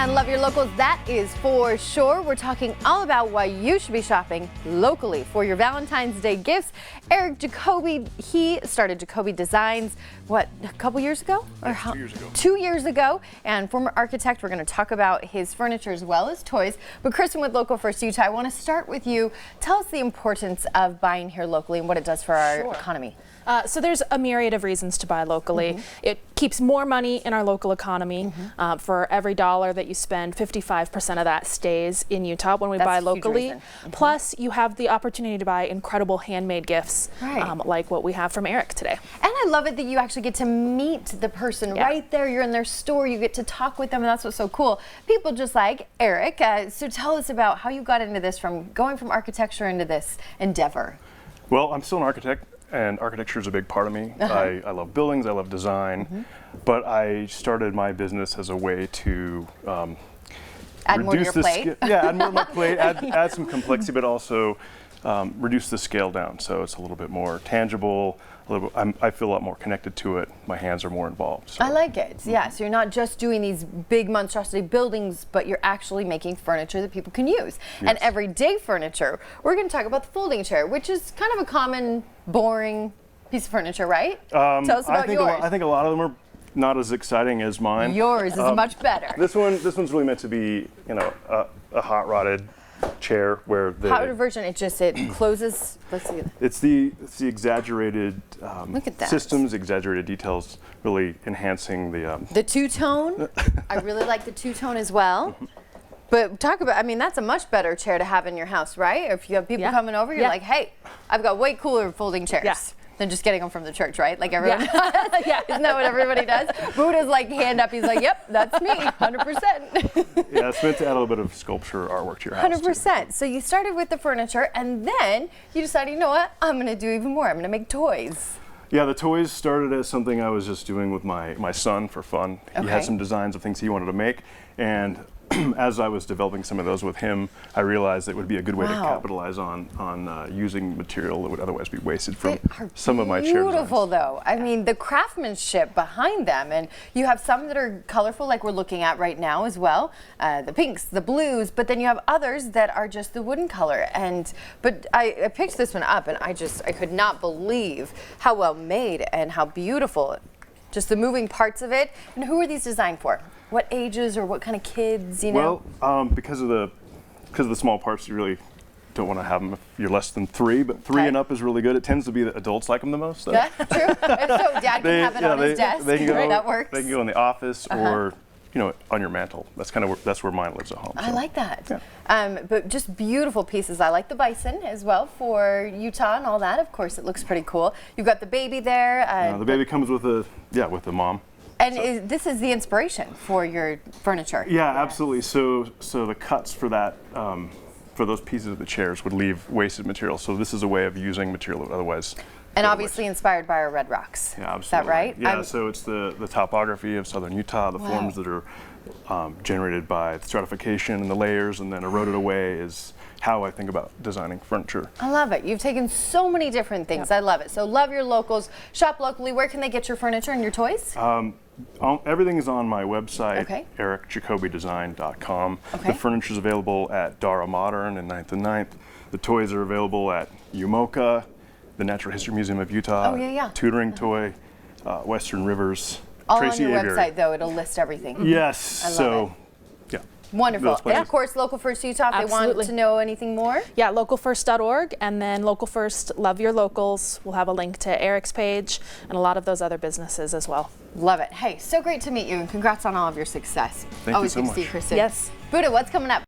And love your locals, that is for sure. We're talking all about why you should be shopping locally for your Valentine's Day gifts. Eric Jacoby, he started Jacoby Designs, what, a couple years ago? Or yes, 2 years ago. 2 years ago. And former architect, we're going to talk about his furniture as well as toys. But Kristen with Local First Utah, I want to start with you. Tell us the importance of buying here locally and what it does for our economy. So there's a myriad of reasons to buy locally. It keeps more money in our local economy. For every dollar that you spend, 55% of that stays in Utah when we buy locally. Plus, you have the opportunity to buy incredible handmade gifts, like what we have from Eric today. And I love it that you actually get to meet the person right there. You're in their store, you get to talk with them, and that's what's so cool. People just like Eric. So tell us about how you got into this, from going from architecture into this endeavor. Well, I'm still an architect, and architecture is a big part of me. I love buildings, I love design, but I started my business as a way to add more to your plate. add more to my plate, add some complexity, but also reduce the scale down, so it's a little bit more tangible. I feel a lot more connected to it. My hands are more involved. So. I like it. Yeah, so you're not just doing these big monstrosity buildings, but you're actually making furniture that people can use. And everyday furniture. We're going to talk about the folding chair, which is kind of a common, boring piece of furniture, right? Tell us about yours. I think a lot of them are not as exciting as mine. Yours is much better. This one's really meant to be, you know, a hot rodded chair where the hot version, it closes. Let's see. It's the exaggerated look at that. Systems, exaggerated details, really enhancing the two-tone. I really like the two-tone as well. But talk about, I mean, that's a much better chair to have in your house, right? Or if you have people coming over, you're like, hey, I've got way cooler folding chairs. Than just getting them from the church, right? Like everyone does. Isn't that what everybody does? Buddha's like hand up, he's like, yep, that's me, 100%. Yeah, it's meant to add a little bit of sculpture artwork to your house. 100%. So you started with the furniture, and then you decided, you know what, I'm going to do even more. I'm going to make toys. Yeah, the toys started as something I was just doing with my son for fun. He had some designs of things he wanted to make, and as I was developing some of those with him, I realized it would be a good way to capitalize on using material that would otherwise be wasted from some of my chair designs. Beautiful, though. I mean, the craftsmanship behind them, and you have some that are colorful, like we're looking at right now as well, the pinks, the blues, but then you have others that are just the wooden color. But I picked this one up, and I could not believe how well made and how beautiful, just the moving parts of it. And who are these designed for? What ages or what kind of kids, you know? Well, because of the small parts, you really don't want to have them if you're less than 3, but 3 and up is really good. It tends to be that adults like them the most. Yeah, true. So dad can have it on his desk. That works. They can go in the office or, you know, on your mantle. That's where mine lives at home. I like that. Yeah. But just beautiful pieces. I like the bison as well for Utah and all that. Of course, it looks pretty cool. You've got the baby there. The baby comes with the mom. And this is the inspiration for your furniture. Yeah, absolutely. So the cuts for that, for those pieces of the chairs would leave wasted material. So this is a way of using material that would otherwise. And obviously inspired by our red rocks. Yeah, absolutely. Is that right? Yeah. So it's the topography of southern Utah, the forms that are generated by stratification and the layers, and then eroded away is how I think about designing furniture. I love it. You've taken so many different things. I love it. So love your locals. Shop locally. Where can they get your furniture and your toys? Everything is on my website, ericjacobydesign.com. The furniture is available at Dara Modern and 9th and 9th. The toys are available at UMOCA, the Natural History Museum of Utah, Tutoring Toy, Western Rivers, all Tracy on your Aviary. website, though. It'll list everything. Yes. I love it. Wonderful. And of course, Local First Utah, if they want to know anything more. Yeah, localfirst.org, and then Local First, Love Your Locals. We'll have a link to Eric's page and a lot of those other businesses as well. Love it. Hey, so great to meet you, and congrats on all of your success. Thank you so much. Always good to see you, Kristen. Yes. Buddha, what's coming up?